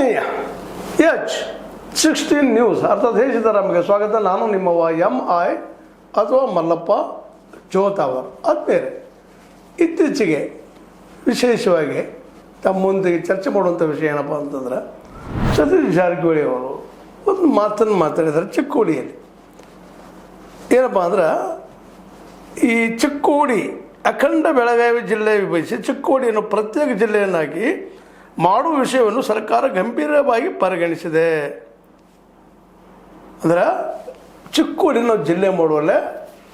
ಆತ್ಮೀಯ H16 news ಅರ್ಥಾತ್ ಸಿದ್ದರಾಮಯ್ಯ ಸ್ವಾಗತ. ನಾನು ನಿಮ್ಮವ MI ಅಥವಾ ಮಲ್ಲಪ್ಪ ಜೋತಾವರ್. ಆತ್ಮೀಯರೇ, ಇತ್ತೀಚೆಗೆ ವಿಶೇಷವಾಗಿ ತಮ್ಮೊಂದಿಗೆ ಚರ್ಚೆ ಮಾಡುವಂಥ ವಿಷಯ ಏನಪ್ಪ ಅಂತಂದ್ರೆ, ಸತೀಶ್ ಜಾರಕಿಹೊಳಿ ಅವರು ಒಂದು ಮಾತನ್ನು ಮಾತಾಡಿದ್ದಾರೆ ಚಿಕ್ಕೋಡಿಯಲ್ಲಿ. ಏನಪ್ಪ ಅಂದ್ರೆ, ಈ ಚಿಕ್ಕೋಡಿ ಅಖಂಡ ಬೆಳಗಾವಿ ಜಿಲ್ಲೆ ವಿಭಜಿಸಿ ಚಿಕ್ಕೋಡಿಯನ್ನು ಪ್ರತ್ಯೇಕ ಜಿಲ್ಲೆಯನ್ನಾಗಿ ಮಾಡುವ ವಿಷಯವನ್ನು ಸರ್ಕಾರ ಗಂಭೀರವಾಗಿ ಪರಿಗಣಿಸಿದೆ. ಅಂದ್ರೆ ಚಿಕ್ಕೋಡಿ ನಾವು ಜಿಲ್ಲೆ ಮಾಡುವಲ್ಲೇ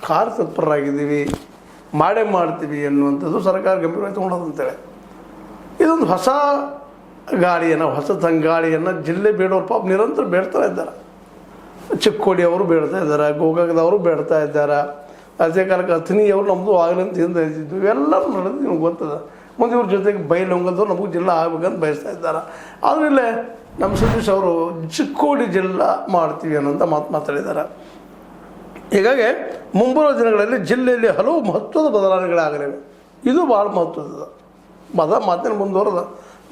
ಕಾರ್ಯತತ್ಪರರಾಗಿದ್ದೀವಿ, ಮಾಡೇ ಮಾಡ್ತೀವಿ ಅನ್ನುವಂಥದ್ದು ಸರ್ಕಾರ ಗಂಭೀರವಾಗಿ ತೊಗೊಂಡದಂತೇಳಿ ಇದೊಂದು ಹೊಸ ಗಾಳಿಯನ್ನು, ಹೊಸ ತಂಗಾಳಿಯನ್ನು ಜಿಲ್ಲೆ ಬೇಡೋರು ಪಾಪ ನಿರಂತರ ಬೇಡ್ತಾ ಇದ್ದಾರೆ. ಚಿಕ್ಕೋಡಿಯವರು ಬೇಡ್ತಾ ಇದ್ದಾರೆ, ಗೋಕಾಕದವರು ಬೇಡ್ತಾ ಇದ್ದಾರೆ, ಅದೇ ಕಾಲಕ್ಕೆ ಅಥಣಿಯವರು ನಮ್ಮದು ಆಗಲಂತ ಹಿಂದೆ ಇದ್ದಿದ್ದು, ಇವೆಲ್ಲರೂ ನಡೆದು ನಿಮ್ಗೆ ಗೊತ್ತದ. ಮುಂದೆ ಇವ್ರ ಜೊತೆಗೆ ಬೈಲೊಂಗಲ್ದವ್ರು ನಮಗೂ ಜಿಲ್ಲಾ ಆಗ್ಬೇಕಂತ ಬಯಸ್ತಾ ಇದ್ದಾರೆ. ಆಮೇಲೆ ನಮ್ಮ ಸತೀಶ್ ಅವರು ಚಿಕ್ಕೋಡಿ ಜಿಲ್ಲಾ ಮಾಡ್ತೀವಿ ಅನ್ನೋಂಥ ಮಾತಾಡಿದ್ದಾರೆ. ಹೀಗಾಗಿ ಮುಂಬರುವ ದಿನಗಳಲ್ಲಿ ಜಿಲ್ಲೆಯಲ್ಲಿ ಹಲವು ಮಹತ್ವದ ಬದಲಾವಣೆಗಳಾಗಲಿವೆ. ಇದು ಭಾಳ ಮಹತ್ವದ ಮಾತಿನ ಮುಂದುವರೆದ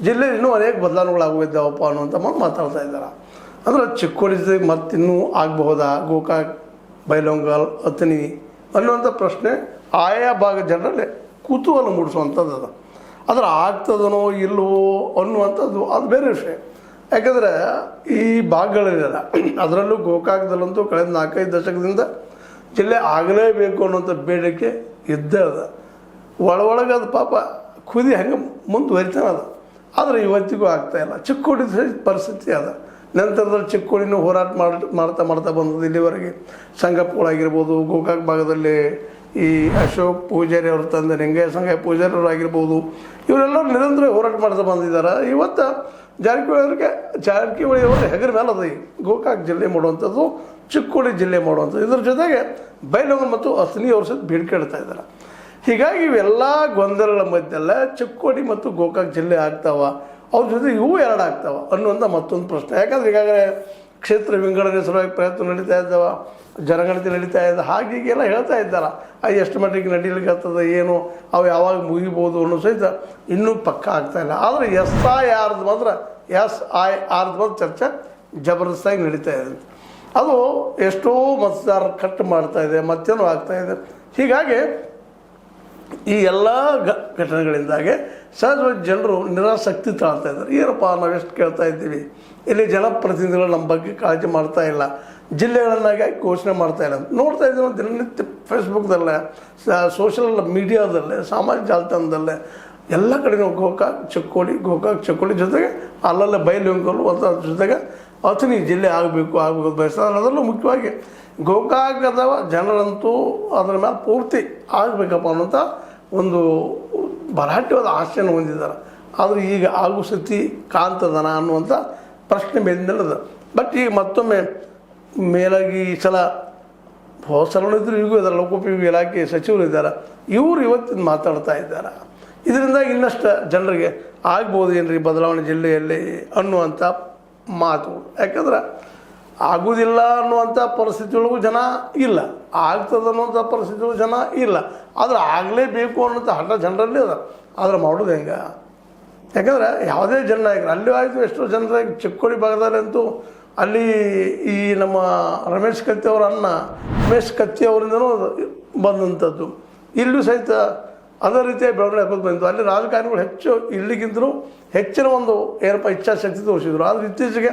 ಜಿಲ್ಲೆಯಲ್ಲಿ ಇನ್ನೂ ಅನೇಕ ಬದಲಾವಣೆಗಳಾಗುತ್ತಿದ್ದಾವಪ್ಪ ಅನ್ನುವಂಥ ಮಾತಾಡ್ತಾ ಇದ್ದಾರೆ. ಅಂದ್ರೆ ಚಿಕ್ಕೋಡಿ ಜೊತೆಗೆ ಮತ್ತಿನ್ನೂ ಆಗಬಹುದಾ, ಗೋಕಾಕ್, ಬೈಲೊಂಗಲ್, ಅಥಣಿ ಅನ್ನುವಂಥ ಪ್ರಶ್ನೆ ಆಯಾ ಭಾಗ ಜನರಲ್ಲಿ ಕುತೂಹಲ ಮೂಡಿಸುವಂಥದ್ದು ಅದು. ಆದರೆ ಆಗ್ತದನೋ ಇಲ್ಲವೋ ಅನ್ನುವಂಥದ್ದು ಅದು ಬೇರೆ ವಿಷಯ. ಯಾಕಂದರೆ ಈ ಭಾಗಗಳಿರಲ್ಲ, ಅದರಲ್ಲೂ ಗೋಕಾಕದಲ್ಲಂತೂ ಕಳೆದ 4-5 ದಶಕದಿಂದ ಜಿಲ್ಲೆ ಆಗಲೇಬೇಕು ಅನ್ನೋಂಥ ಬೇಡಿಕೆ ಇದ್ದೇ ಅದ. ಒಳಗೆ ಅದು ಪಾಪ ಕುದಿ ಹಂಗೆ ಮುಂದುವರಿತಾನೆ ಅದ. ಆದರೆ ಇವತ್ತಿಗೂ ಆಗ್ತಾಯಿಲ್ಲ. ಚಿಕ್ಕೋಡಿ ಪರಿಸ್ಥಿತಿ ಅದ. ನಂತರದಲ್ಲಿ ಚಿಕ್ಕೋಡಿನೂ ಹೋರಾಟ ಮಾಡ್ತಾ ಬಂದದ್ದು ಇಲ್ಲಿವರೆಗೆ. ಸಂಗಪ್ಪಗಳಾಗಿರ್ಬೋದು, ಗೋಕಾಕ್ ಭಾಗದಲ್ಲಿ ಈ ಅಶೋಕ್ ಪೂಜಾರಿ ಅವ್ರ ತಂದೆ ಲಿಂಗಯ್ಯ ಸಂಘ ಪೂಜಾರಿ ಅವರು ಆಗಿರ್ಬೋದು, ಇವರೆಲ್ಲರೂ ನಿರಂತರ ಹೋರಾಟ ಮಾಡ್ತಾ ಬಂದಿದ್ದಾರೆ. ಇವತ್ತು ಜಾರಕಿಹೊಳಿ ಅವರ ಹೆಗರ ಮೇಲೆ ಅದ ಈ ಗೋಕಾಕ್ ಜಿಲ್ಲೆ ಮಾಡುವಂಥದ್ದು, ಚಿಕ್ಕೋಡಿ ಜಿಲ್ಲೆ ಮಾಡುವಂಥದ್ದು. ಇದರ ಜೊತೆಗೆ ಬೈಲೊಂಗಲ್ ಮತ್ತು ಅಥಣಿ ಅವ್ರ ಸಹಿತ ಬೇಡಿಕೆ ಇಡ್ತಾ ಇದ್ದಾರೆ. ಹೀಗಾಗಿ ಇವೆಲ್ಲ ಗೊಂದಲಗಳ ಮಧ್ಯೆಲ್ಲ ಚಿಕ್ಕೋಡಿ ಮತ್ತು ಗೋಕಾಕ್ ಜಿಲ್ಲೆ ಆಗ್ತಾವ, ಅವ್ರ ಜೊತೆ ಇವು ಎರಡು ಆಗ್ತಾವ ಅನ್ನುವಂಥ ಮತ್ತೊಂದು ಪ್ರಶ್ನೆ. ಯಾಕಂದ್ರೆ ಈಗಾಗಲೇ ಕ್ಷೇತ್ರ ವಿಂಗಡಣೆ ಸಲುವಾಗಿ ಪ್ರಯತ್ನ ನಡೀತಾ ಇದ್ದಾವ, ಜನಗಣತಿ ನಡೀತಾ ಇದೆ, ಹಾಗೀಗೆಲ್ಲ ಹೇಳ್ತಾ ಇದ್ದಾರೆ. ಎಷ್ಟು ಮಟ್ಟಿಗೆ ನಡೀಲಿಕ್ಕೆ ಆಗ್ತದೆ, ಏನು ಅವು ಯಾವಾಗ ಮುಗಿಬೋದು ಅನ್ನೋ ಸಹಿತ ಇನ್ನೂ ಪಕ್ಕ ಆಗ್ತಾಯಿಲ್ಲ. ಆದರೆ SIRದು ಮಾತ್ರ ಚರ್ಚೆ ಜಬರ್ದಸ್ತಾಗಿ ನಡೀತಾ ಇದೆ. ಅದು ಎಷ್ಟೋ ಮತದಾರರು ಕಟ್ ಮಾಡ್ತಾ ಇದೆ, ಮತ್ತೇನೋ ಆಗ್ತಾಯಿದೆ. ಹೀಗಾಗಿ ಈ ಎಲ್ಲ ಘಟನೆಗಳಿಂದಾಗೆ ಸಹಜವಾಗಿ ಜನರು ನಿರಾಸಕ್ತಿ ತಾಳ್ತಾ ಇದ್ದಾರೆ. ಏನಪ್ಪ ನಾವು ಎಷ್ಟು ಕೇಳ್ತಾ ಇದ್ದೀವಿ, ಇಲ್ಲಿ ಜನಪ್ರತಿನಿಧಿಗಳು ನಮ್ಮ ಬಗ್ಗೆ ಕಾಳಜಿ ಮಾಡ್ತಾ ಇಲ್ಲ, ಜಿಲ್ಲೆಗಳನ್ನಾಗಿ ಘೋಷಣೆ ಮಾಡ್ತಾ ಇಲ್ಲ. ನೋಡ್ತಾ ಇದ್ದೀವಿ ದಿನನಿತ್ಯ ಫೇಸ್ಬುಕ್ದಲ್ಲೇ, ಸೋಷಲ್ ಮೀಡಿಯಾದಲ್ಲೇ, ಸಾಮಾಜಿಕ ಜಾಲತಾಣದಲ್ಲೇ ಎಲ್ಲ ಕಡೆ ಗೋಕಾಕ್ ಚಿಕ್ಕೋಡಿ ಜೊತೆಗೆ ಅಲ್ಲಲ್ಲೇ ಬೈಲೊಂಗಲ್ ಅದ್ರ ಜೊತೆಗೆ ಅಥಣಿ ಜಿಲ್ಲೆ ಆಗಬೇಕು ಬಯಸ್ತಾರೆ. ಅದರಲ್ಲೂ ಮುಖ್ಯವಾಗಿ ಗೋಕಾಕದ ಜನರಂತೂ ಅದರ ಮೇಲೆ ಪೂರ್ತಿ ಆಗಬೇಕಪ್ಪ ಅನ್ನೋಂಥ ಒಂದು ಭರಾಟೆಯಾದ ಆಸೆಯನ್ನು ಹೊಂದಿದ್ದಾರೆ. ಆದರೆ ಈಗ ಆಗು ಸ್ಥಿತಿ ಕಾಣ್ತದನ ಅನ್ನುವಂಥ ಪ್ರಶ್ನೆ ಮೇಲಿಂದಲದ. ಬಟ್ ಈಗ ಮತ್ತೊಮ್ಮೆ ಮೇಲಾಗಿ ಈ ಸಲ ಹೊಸರಣಿದ್ರು ಈಗೂ ಇದ್ದಾರೆ, ಲೋಕೋಪಯೋಗಿ ಇಲಾಖೆ ಸಚಿವರು ಇದ್ದಾರೆ, ಇವರು ಇವತ್ತಿನ ಮಾತಾಡ್ತಾ ಇದ್ದಾರೆ. ಇದರಿಂದ ಇನ್ನಷ್ಟು ಜನರಿಗೆ ಆಗ್ಬೋದು ಏನ್ರಿ ಬದಲಾವಣೆ ಜಿಲ್ಲೆಯಲ್ಲಿ ಅನ್ನುವಂಥ ಮಾತು. ಯಾಕಂದ್ರೆ ಆಗೋದಿಲ್ಲ ಅನ್ನುವಂಥ ಪರಿಸ್ಥಿತಿಯೊಳಗೂ ಜನ ಇಲ್ಲ, ಆಗ್ತದೆ ಅನ್ನುವಂಥ ಪರಿಸ್ಥಿತಿಯೊಳಗೂ ಜನ ಇಲ್ಲ. ಆದರೆ ಆಗಲೇಬೇಕು ಅನ್ನೋಂಥ ಹಠ ಜನರಲ್ಲಿ ಅದ. ಆದರೆ ಮಾಡೋದು ಹೆಂಗೆ? ಯಾಕಂದರೆ ಯಾವುದೇ ಜನ ನಾಯಕರು ಅಲ್ಲಿ ಆಯಿತು, ಎಷ್ಟೋ ಜನರಾಗಿ ಚಿಕ್ಕೋಡಿ ಭಾಗದಲ್ಲಂತೂ ಅಲ್ಲಿ ಈ ನಮ್ಮ ರಮೇಶ್ ಕತ್ತಿ ಅವರ ಅಣ್ಣ ಉಮೇಶ್ ಕತ್ತಿ ಅವರಿಂದನೂ ಬಂದಂಥದ್ದು. ಇಲ್ಲೂ ಸಹಿತ ಅದೇ ರೀತಿಯಾಗಿ ಬೆಳವಣಿಗೆ ಹಾಕೋದು ಬಂತು. ಅಲ್ಲಿ ರಾಜಕಾರಣಿಗಳು ಹೆಚ್ಚು ಇಲ್ಲಿಗಿಂತಲೂ ಹೆಚ್ಚಿನ ಒಂದು ಏನಪ್ಪ ಇಚ್ಛಾಶಕ್ತಿ ತೋರಿಸಿದ್ರು. ಆದರೆ ಇತ್ತೀಚೆಗೆ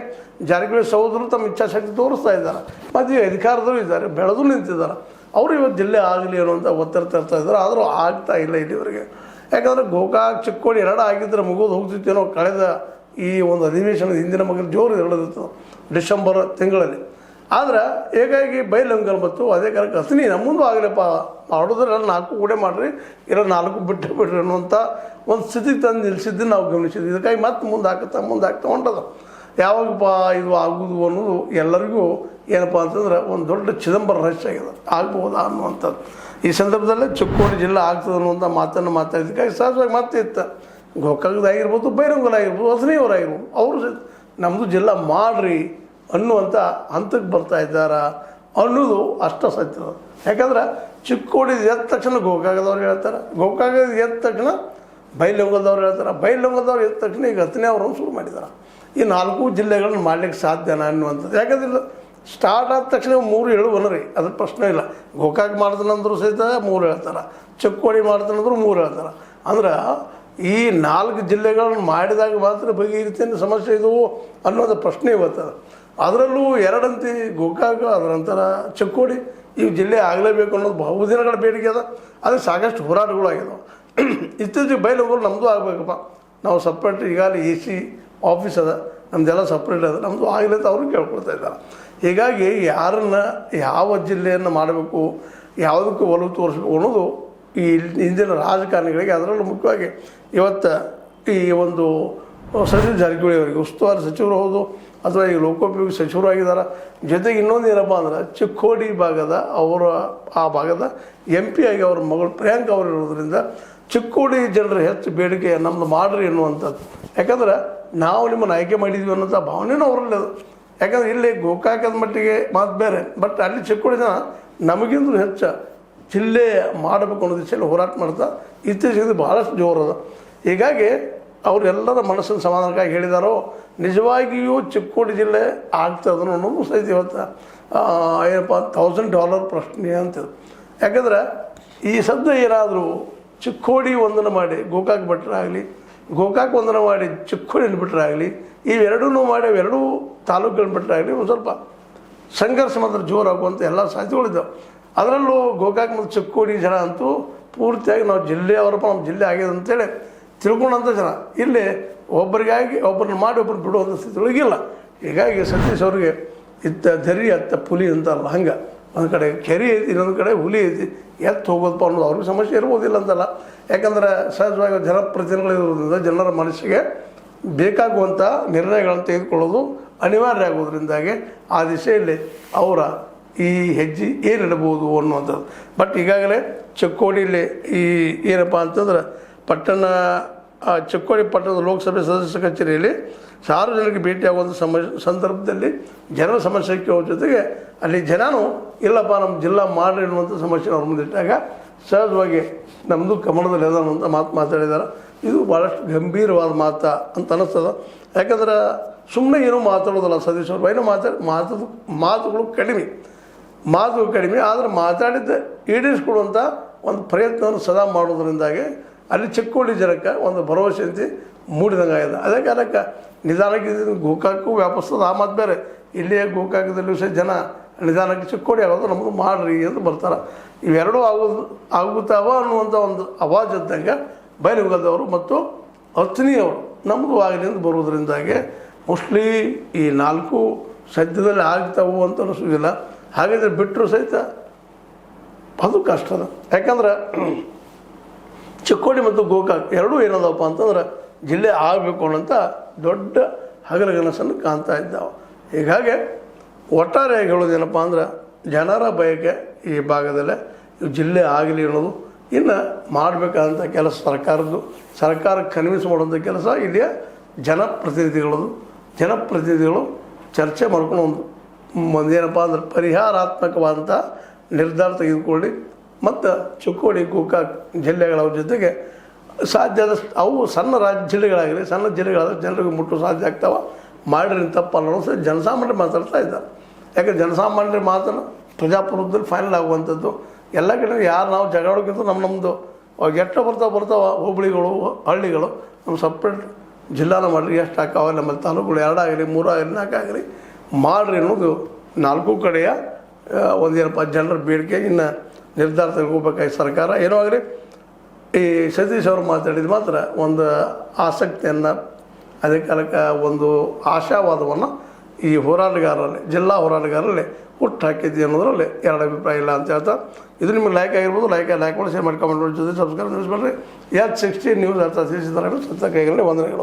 ಜಾರಕಿಹೊಳಿ ಸಹೋದರರು ತಮ್ಮ ಇಚ್ಛಾಶಕ್ತಿ ತೋರಿಸ್ತಾ ಇದ್ದಾರೆ, ಮತ್ತು ಈ ಅಧಿಕಾರದಲ್ಲೂ ಇದ್ದಾರೆ, ಬೆಳೆದು ನಿಂತಿದ್ದಾರೆ. ಅವರು ಇವತ್ತು ಜಿಲ್ಲೆ ಆಗಲಿ ಅನ್ನುವಂಥ ಒತ್ತಡ ತರ್ತಾ ಇದ್ದಾರೆ. ಆದರೂ ಆಗ್ತಾ ಇಲ್ಲ ಇಲ್ಲಿವರೆಗೆ. ಯಾಕಂದರೆ ಗೋಕಾಕ್ ಚಿಕ್ಕೋಡಿ ಎರಡು ಆಗಿದ್ದರೆ ಮುಗಿದು ಹೋಗ್ತಿತ್ತೇನೋ. ಕಳೆದ ಈ ಒಂದು ಅಧಿವೇಶನದ ಹಿಂದಿನ ಮಗನ ಜೋರು ನಡೆದಿತ್ತು ಡಿಸೆಂಬರ್ ತಿಂಗಳಲ್ಲಿ. ಆದರೆ ಹೇಗಾಗಿ ಬೈಲೊಂಗಲ್ ಮತ್ತು ಅದೇ ಕಾಲಕ್ಕೆ ಅಥಣಿ ನಮ್ಮಂದು ಆಗಲಪ್ಪ ಮಾಡೋದ್ರೆಲ್ಲ 4 ಕೂಡ ಮಾಡಿರಿ, ಇಲ್ಲ 4 ಬಿಟ್ಟರೆ ಅನ್ನುವಂಥ ಒಂದು ಸ್ಥಿತಿಗೆ ತಂದು ನಿಲ್ಲಿಸಿದ್ದನ್ನು ನಾವು ಗಮನಿಸಿದ್ವಿ. ಇದಕ್ಕಾಗಿ ಮತ್ತೆ ಮುಂದೆ ಹಾಕ್ತಾ ಹೊಂಟದ. ಯಾವಾಗಪ್ಪ ಇದು ಆಗೋದು ಅನ್ನೋದು ಎಲ್ಲರಿಗೂ ಏನಪ್ಪ ಅಂತಂದ್ರೆ ಒಂದು ದೊಡ್ಡ ಚಿದಂಬರ ರಹಸ್ಯ ಆಗಿದೆ, ಆಗ್ಬೋದಾ ಅನ್ನುವಂಥದ್ದು. ಈ ಸಂದರ್ಭದಲ್ಲೇ ಚಿಕ್ಕೋಡಿ ಜಿಲ್ಲೆ ಆಗ್ತದೆ ಅನ್ನುವಂಥ ಮಾತನ್ನು ಮಾತಾಡಿದ್ದಕ್ಕಾಗಿ ಸಹಜವಾಗಿ ಮತ್ತೆ ಇತ್ತು. ಗೋಕಾಕದಾಗಿರ್ಬೋದು, ಬೈಲೊಂಗಲ್ ಆಗಿರ್ಬೋದು, ಅಥಣಿಯವರಾಗಿರ್ಬೋದು, ಅವರು ನಮ್ಮದು ಜಿಲ್ಲಾ ಮಾಡಿರಿ ಅನ್ನುವಂಥ ಹಂತಕ್ಕೆ ಬರ್ತಾ ಇದ್ದಾರೆ ಅನ್ನೋದು ಅಷ್ಟು ಸತ್ಯದ. ಯಾಕಂದ್ರೆ ಚಿಕ್ಕೋಡಿ ಎದ್ದ ತಕ್ಷಣ ಗೋಕಾಕದವ್ರು ಹೇಳ್ತಾರೆ, ಗೋಕಾಕ ಎದ್ದ ತಕ್ಷಣ ಬೈಲೊಂಗಲ್ದವ್ರು ಹೇಳ್ತಾರೆ, ಬೈಲೊಂಗಲ್ದವ್ರು ಎದ್ದ ತಕ್ಷಣ ಈಗ ಅಥಣಿ ಅವರನ್ನು ಶುರು ಮಾಡಿದ್ದಾರೆ. ಈ 4 ಜಿಲ್ಲೆಗಳನ್ನ ಮಾಡ್ಲಿಕ್ಕೆ ಸಾಧ್ಯನಾ ಅನ್ನುವಂಥದ್ದು. ಯಾಕಂದ್ರೆ ಸ್ಟಾರ್ಟ್ ಆದ ತಕ್ಷಣ 3 ಹೇಳುವನರಿ, ಅದ್ರ ಪ್ರಶ್ನೆ ಇಲ್ಲ. ಗೋಕಾಕ್ ಮಾಡ್ತಾನಂದ್ರು ಸಹಿತ 3 ಹೇಳ್ತಾರೆ, ಚಿಕ್ಕೋಡಿ ಮಾಡ್ತಾನಂದ್ರು 3 ಹೇಳ್ತಾರೆ. ಅಂದ್ರೆ ಈ 4 ಜಿಲ್ಲೆಗಳನ್ನು ಮಾಡಿದಾಗ ಮಾತ್ರ ಬಗೆಹರಿತೇನೆ ಸಮಸ್ಯೆ ಇದು ಅನ್ನೋದು ಪ್ರಶ್ನೆ ಇವತ್ತು. ಅದರಲ್ಲೂ 2 ಅಂತಿ ಗೋಕಾಕ್, ಅದರ ನಂತರ ಚಿಕ್ಕೋಡಿ, ಈ ಜಿಲ್ಲೆ ಆಗಲೇಬೇಕು ಅನ್ನೋದು ಬಹುದಿನಗಳ ಬೇಡಿಕೆ ಅದ. ಅದಕ್ಕೆ ಸಾಕಷ್ಟು ಹೋರಾಟಗಳು ಆಗಿದಾವೆ. ಇತ್ತೀಚೆಗೆ ಬೈಲಹೊಂಗಲ ನಮ್ಮದು ಆಗಬೇಕಪ್ಪ, ನಾವು ಸಪ್ರೇಟ್ ಈಗಾಗಲೇ AC ಆಫೀಸ್ ಅದ, ನಮ್ಮದೆಲ್ಲ ಸಪ್ರೇಟ್ ಅದ, ನಮ್ಮದು ಆಗಲಿ ಅಂತ ಅವರು ಕೇಳ್ಕೊಳ್ತಾ ಇದ್ದಾರೆ. ಹೀಗಾಗಿ ಯಾರನ್ನು ಯಾವ ಜಿಲ್ಲೆಯನ್ನು ಮಾಡಬೇಕು, ಯಾವುದಕ್ಕೂ ಒಲವು ತೋರಿಸ್ಬೇಕು ಅನ್ನೋದು ಈ ಇಂದಿನ ರಾಜಕಾರಣಿಗಳಿಗೆ, ಅದರಲ್ಲೂ ಮುಖ್ಯವಾಗಿ ಇವತ್ತು ಈ ಒಂದು ಸತೀಶ್ ಜಾರಕಿಹೊಳಿ ಅವರಿಗೆ ಉಸ್ತುವಾರಿ ಸಚಿವರು ಹೌದು, ಅಥವಾ ಈಗ ಲೋಕೋಪಯೋಗಿ ಸಚಿವರು ಆಗಿದ್ದಾರೆ. ಜೊತೆಗೆ ಇನ್ನೊಂದು ಏನಪ್ಪ ಅಂದ್ರೆ ಚಿಕ್ಕೋಡಿ ಭಾಗದ ಆ ಭಾಗದ MP ಆಗಿ ಅವ್ರ ಮಗಳು ಪ್ರಿಯಾಂಕ ಅವರು ಇರೋದ್ರಿಂದ ಚಿಕ್ಕೋಡಿ ಜನರ ಹೆಚ್ಚು ಬೇಡಿಕೆ ನಮ್ಮದು ಮಾಡ್ರಿ ಅನ್ನುವಂಥದ್ದು. ಯಾಕಂದ್ರೆ ನಾವು ನಿಮ್ಮನ್ನು ಆಯ್ಕೆ ಮಾಡಿದ್ವಿ ಅನ್ನೋಂಥ ಭಾವನೆನೂ ಅವರಲ್ಲಿ ಅದು. ಯಾಕಂದರೆ ಇಲ್ಲಿ ಗೋಕಾಕದ ಮಟ್ಟಿಗೆ ಮಾತು ಬೇರೆ, ಬಟ್ ಅಲ್ಲಿ ಚಿಕ್ಕೋಡಿ ಜನ ನಮಗಿಂತಲೂ ಹೆಚ್ಚು ಜಿಲ್ಲೆ ಮಾಡಬೇಕು ಅನ್ನೋ ದಿಶೆಯಲ್ಲಿ ಹೋರಾಟ ಮಾಡ್ತಾ ಇತ್ತೀಚೆಗೆ ಭಾಳಷ್ಟು ಜೋರದ. ಹೀಗಾಗಿ ಅವರೆಲ್ಲರ ಮನಸ್ಸಿನ ಸಮಾಧಾನಕ್ಕಾಗಿ ಹೇಳಿದಾರೋ ನಿಜವಾಗಿಯೂ ಚಿಕ್ಕೋಡಿ ಜಿಲ್ಲೆ ಆಗ್ತದೆ ಅನ್ನೋದು ಸಹಿತ ಇವತ್ತು ಏನಪ್ಪ $1,000 ಪ್ರಶ್ನೆ ಅಂತದ್ದು. ಯಾಕಂದ್ರೆ ಈ ಸದ್ಯ ಏನಾದರೂ ಚಿಕ್ಕೋಡಿ ಒಂದನ್ನು ಮಾಡಿ ಗೋಕಾಕ್ ಬಿಟ್ಟರಾಗಲಿ, ಗೋಕಾಕ್ ಒಂದನ್ನು ಮಾಡಿ ಚಿಕ್ಕೋಡಿನ ಬಿಟ್ಟರಾಗಲಿ, ಇವೆರಡೂ ಮಾಡಿ ಎರಡೂ ತಾಲೂಕುಗಳನ್ನ ಬಿಟ್ಟರಾಗಲಿ ಒಂದು ಸ್ವಲ್ಪ ಸಂಘರ್ಷ ಮಾತ್ರ ಜೋರಾಗುವಂಥ ಎಲ್ಲ ಸಾಧ್ಯತೆಗಳಿದ್ದಾವೆ. ಅದರಲ್ಲೂ ಗೋಕಾಕ್ ಮತ್ತು ಚಿಕ್ಕೋಡಿ ಜನ ಅಂತೂ ಪೂರ್ತಿಯಾಗಿ ನಾವು ಜಿಲ್ಲೆಯವರಪ್ಪ, ನಮ್ಮ ಜಿಲ್ಲೆ ಆಗಿದೆ ಅಂತೇಳಿ ತಿಳ್ಕೊಂಡಂಥ ಜನ. ಇಲ್ಲಿ ಒಬ್ಬರಿಗಾಗಿ ಒಬ್ಬರನ್ನ ಮಾಡಿ ಒಬ್ಬರು ಬಿಡುವಂಥ ಸ್ಥಿತಿ ಒಳಗಿಲ್ಲ. ಹೀಗಾಗಿ ಸತೀಶ್ ಅವ್ರಿಗೆ ಇತ್ತ ಧರಿ ಅತ್ತ ಪುಲಿ ಅಂತಲ್ಲ, ಹಂಗೆ ಒಂದು ಕಡೆ ಕೆರೆ ಐತಿ, ಇನ್ನೊಂದು ಕಡೆ ಹುಲಿ ಐತಿ, ಎತ್ತು ಹೋಗೋದಪ್ಪ ಅನ್ನೋದು ಅವ್ರಿಗೆ ಸಮಸ್ಯೆ ಇರ್ಬೋದಿಲ್ಲ ಅಂತಲ್ಲ. ಯಾಕಂದ್ರೆ ಸಹಜವಾಗಿ ಜನಪ್ರತಿನಿಧಿಗಳಿರೋದ್ರಿಂದ ಜನರ ಮನಸ್ಸಿಗೆ ಬೇಕಾಗುವಂಥ ನಿರ್ಣಯಗಳನ್ನು ತೆಗೆದುಕೊಳ್ಳೋದು ಅನಿವಾರ್ಯ ಆಗೋದ್ರಿಂದಾಗಿ ಆ ದಿಶೆಯಲ್ಲಿ ಅವರ ಈ ಹೆಜ್ಜೆ ಏನಿಡಬಹುದು ಅನ್ನುವಂಥದ್ದು. ಬಟ್ ಈಗಾಗಲೇ ಚಿಕ್ಕೋಡಿಯಲ್ಲಿ ಈ ಏನಪ್ಪ ಅಂತಂದ್ರೆ ಚಿಕ್ಕೋಡಿ ಪಟ್ಟಣದ ಲೋಕಸಭೆ ಸದಸ್ಯ ಕಚೇರಿಯಲ್ಲಿ ಸಾರ್ವಜನಿಕ ಭೇಟಿಯಾಗುವಂಥ ಸಂದರ್ಭದಲ್ಲಿ ಜನರ ಸಮಸ್ಯೆ ಕೇಳೋ ಜೊತೆಗೆ ಅಲ್ಲಿ ಜನನೂ ಇಲ್ಲಪ್ಪ ನಮ್ಮ ಜಿಲ್ಲಾ ಮಾಡ್ರಿ ಅನ್ನುವಂಥ ಸಮಸ್ಯೆ ಅವ್ರ ಮುಂದಿಟ್ಟಾಗ ಸಹಜವಾಗಿ ನಮ್ಮದು ಕಮಲದಲ್ಲಿ ಅದ ಅನ್ನುವಂಥ ಮಾತಾಡಿದ್ದಾರೆ. ಇದು ಭಾಳಷ್ಟು ಗಂಭೀರವಾದ ಅಂತ ಅನ್ನಿಸ್ತದೆ. ಯಾಕಂದ್ರೆ ಸುಮ್ಮನೆ ಏನೂ ಮಾತಾಡೋದಲ್ಲ ಸತೀಶ್ ಅವರು, ಏನೋ ಮಾತುಗಳು ಕಡಿಮೆ ಆದರೆ ಮಾತಾಡಿದ್ದ ಈಡೇರಿಸ್ಕೊಡುವಂಥ ಒಂದು ಪ್ರಯತ್ನವನ್ನು ಸದಾ ಮಾಡೋದ್ರಿಂದಾಗಿ ಅಲ್ಲಿ ಚಿಕ್ಕೋಡಿ ಜನಕ್ಕೆ ಒಂದು ಭರವಸೆ ಅಂತ ಮೂಡಿದಂಗೆ ಆಗಿದೆ. ಅದೇ ಕಾರಣಕ್ಕೆ ನಿಧಾನಕ್ಕೆ ಗೋಕಾಕು ವ್ಯಾಪಿಸ್ತದ ಆ ಮಾತು ಬೇರೆ. ಇಲ್ಲಿಯೇ ಗೋಕಾಕದಲ್ಲೂ ಸಹ ಜನ ನಿಧಾನಕ್ಕೆ ಚಿಕ್ಕೋಡಿ ಆಗೋದು ನಮ್ಮದು ಮಾಡ್ರಿ ಅಂತ ಬರ್ತಾರೆ. ಇವೆರಡೂ ಆಗುತ್ತಾವ ಅನ್ನುವಂಥ ಒಂದು ಅವಾಜ್ ಇದ್ದಂಗೆ ಬೈಲಹೊಂಗಲದವರು ಮತ್ತು ಅಥಣಿಯವರು ನಮ್ಮದು ಆಗಲಿ ಅಂತ ಬರೋದ್ರಿಂದಾಗಿ ಮೋಸ್ಟ್ಲಿ ಈ 4 ಸದ್ಯದಲ್ಲಿ ಆಗ್ತಾವು ಅಂತ ಅನಿಸೋದಿಲ್ಲ. ಹಾಗಿದ್ರೆ ಬಿಟ್ಟರು ಸಹಿತ ಅದು ಕಷ್ಟದ. ಯಾಕಂದ್ರೆ ಚಿಕ್ಕೋಡಿ ಮತ್ತು ಗೋಕಾಕ್ ಎರಡೂ ಏನದಪ್ಪ ಅಂತಂದ್ರೆ ಜಿಲ್ಲೆ ಆಗಬೇಕು ಅನ್ನೋಂಥ ದೊಡ್ಡ ಹಗಲಗನಸನ್ನು ಕಾಣ್ತಾ ಇದ್ದಾವೆ. ಹೀಗಾಗಿ ಒಟ್ಟಾರೆಯಾಗಿ ಹೇಳೋದೇನಪ್ಪ ಅಂದ್ರೆ ಜನರ ಬಯಕೆ ಈ ಭಾಗದಲ್ಲೇ ಜಿಲ್ಲೆ ಆಗಲಿ ಅನ್ನೋದು. ಇನ್ನು ಮಾಡಬೇಕಾದಂಥ ಕೆಲಸ ಸರ್ಕಾರಕ್ಕೆ ಕನ್ವಿನ್ಸ್ ಮಾಡುವಂಥ ಕೆಲಸ ಇಲ್ಲಿಯ ಜನಪ್ರತಿನಿಧಿಗಳು ಚರ್ಚೆ ಮಾಡ್ಕೊಂಡು ಒಂದೇನಪ್ಪ ಅಂದ್ರೆ ಪರಿಹಾರಾತ್ಮಕವಾದಂಥ ನಿರ್ಧಾರ ತೆಗೆದುಕೊಳ್ಳಿ. ಮತ್ತು ಚಿಕ್ಕೋಡಿ ಗೋಕಾಕ್ ಜಿಲ್ಲೆಗಳ ಜೊತೆಗೆ ಸಾಧ್ಯ ಆದಷ್ಟು ಅವು ಸಣ್ಣ ಜಿಲ್ಲೆಗಳಾಗಲಿ, ಸಣ್ಣ ಜಿಲ್ಲೆಗಳಾದರೆ ಜನರಿಗೆ ಮುಟ್ಟಲು ಸಾಧ್ಯ ಆಗ್ತಾವೆ. ಮಾಡಿರಿ ತಪ್ಪಲ್ಲ ಅನ್ನೋ ಸಹ ಜನಸಾಮಾನ್ಯರು ಮಾತಾಡ್ತಾ ಇದ್ದಾರೆ. ಯಾಕೆ ಜನಸಾಮಾನ್ಯರ ಮಾತನ್ನು ಪ್ರಜಾಪ್ರಭುತ್ವದಲ್ಲಿ ಫೈನಲ್ ಆಗುವಂಥದ್ದು. ಎಲ್ಲ ಕಡೆ ಯಾರು ನಾವು ಜಗಳಕ್ಕಿಂತ ನಮ್ಮದು ಎಷ್ಟು ಬರ್ತಾವೆ ಹೋಬಳಿಗಳು, ಹಳ್ಳಿಗಳು ನಮ್ಮ ಸಪ್ರೇಟ್ ಜಿಲ್ಲಾನ ಮಾಡಿರಿ, ಎಷ್ಟು ಹಾಕಾವೆ ನಮ್ಮಲ್ಲಿ ತಾಲೂಕುಗಳು 2 ಆಗಲಿ 3 ಆಗಲಿ 4 ಆಗಲಿ ಮಾಡಿರಿ ಅನ್ನೋದು 4 ಕಡೆಯ ಒಂದೇನಪ್ಪ ಜನರ ಬೇಡಿಕೆ. ಇನ್ನು ನಿರ್ಧಾರ ತೆಗೆದುಕೋಬೇಕಾಗಿ ಸರ್ಕಾರ ಏನೋ ಆಗಲಿ ಈ ಸತೀಶ್ ಅವರು ಮಾತಾಡಿದ ಮಾತ್ರ ಒಂದು ಆಸಕ್ತಿಯನ್ನು, ಅದೇ ಕಾಲಕ್ಕೆ ಒಂದು ಆಶಾವಾದವನ್ನು ಈ ಜಿಲ್ಲಾ ಹೋರಾಟಗಾರರಲ್ಲಿ ಹುಟ್ಟಾಕಿದ್ವಿ ಅನ್ನೋದರಲ್ಲಿ ಎರಡು ಅಭಿಪ್ರಾಯ ಇಲ್ಲ ಅಂತ ಹೇಳ್ತಾ, ಇದು ನಿಮಗೆ ಲೈಕ್ ಆಗಿರ್ಬೋದು. ಲೈಕ್ ಮಾಡಿ, ಶೇರ್ ಮಾಡಿ, ಕಾಮೆಂಟ್ ಮಾಡಿ, ಜೊತೆ ಸಬ್ಸ್ಕ್ರೈಬ್ ಮಾಡಿರಿ. H60 ನ್ಯೂಸ್ ಅರ್ಥ ತಿಳಿಸಿದ್ದಾರೆ. ಸತ್ಯ ಕೈಗಳಲ್ಲಿ ವಂದನೆಗಳು.